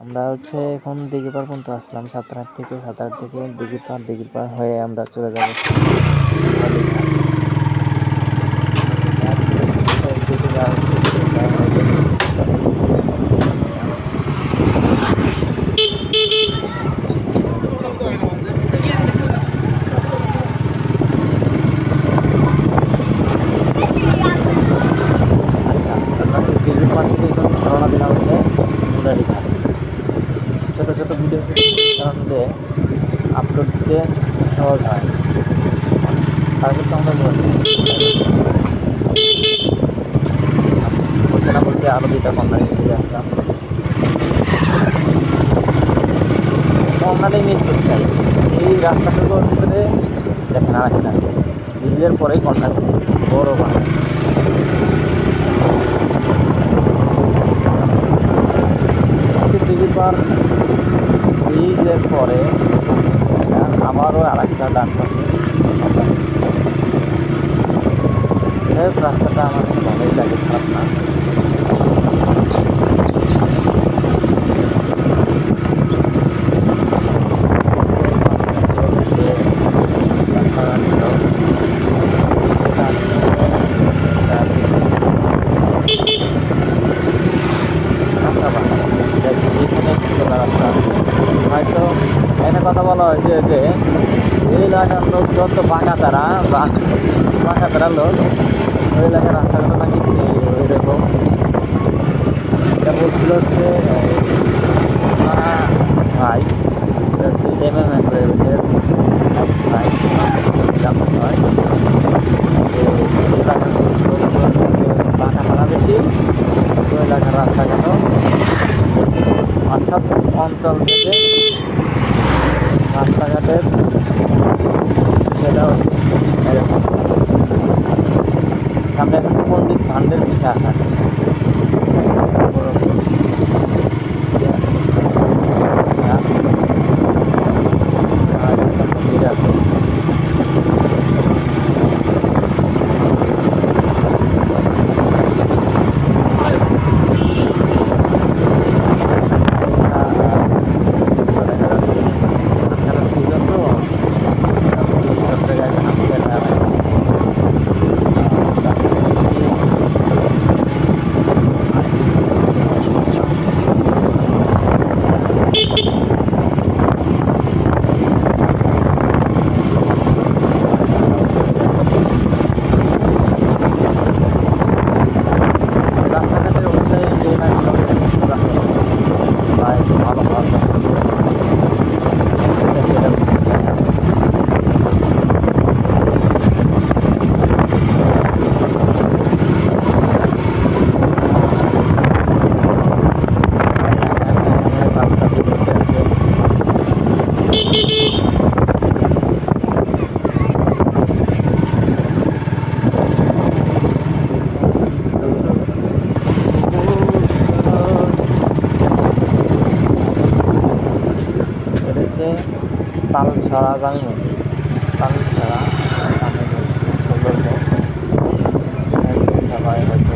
আমরা এখন দিঘিপাড় পর্যন্ত আসলাম। সাঁতারহাট থেকে দিঘিপাড় হয়ে আমরা চলে যাব রওনা দিলাম মুরারিঘাট। ছোটো ছোটো ভিডিও কারণ আপলোড দিতে সহজ হয়, তার ক্ষেত্রে আমরা বলতে না বলতে আরও দুইটা কর্নারে ফিরে আসলাম। কর্নারে মিস করতে চাই এই রাস্তাটুকুর ভিতরে দেখেন আর একটা ব্রিজের পরেই কর্নার, বড় কর্নার। দিঘিপাড় ব্রিজের পরে আবারও আরেকটা ডান পাশে রাস্তাটা আমার ভালোই লাগে, খারাপ না। হয়তো এখানে কথা বলা হয়েছে যে এই এলাকার লোক যত বাঁকা তারা লোক ওই এলাকার রাস্তাঘাট নাকি ওইরকম। এটা বলছিল হচ্ছে ভাই বাঁকা তারা বেশি ওই এলাকার রাস্তাঘাট অর্থাৎ অঞ্চল থেকে রাস্তাঘাটের সেটা এরকম। সামনে এখন মন্দির ভান্ডের পিঠে আসা মন্দির আছে। তালছড়া জামি মন্দির, তালছড়া সবাই হয়তো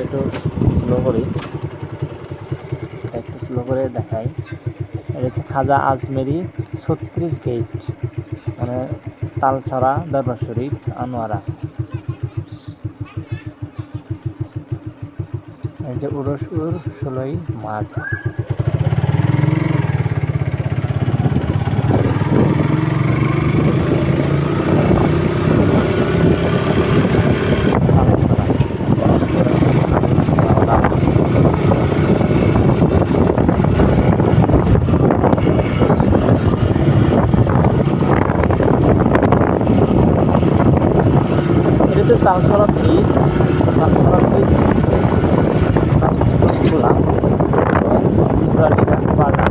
একটু স্লো করে দেখাই। এটা হচ্ছে খাজা আজমেরি 36 গেট, মানে তালছড়া দরবার শরীফ আনোয়ারা। এই যে উরসুর 16ই মাঘ। হচ্ছে তালতলা ব্রিজ। তালতলা ব্রিজ খোলা, ঘোরার লেখা পার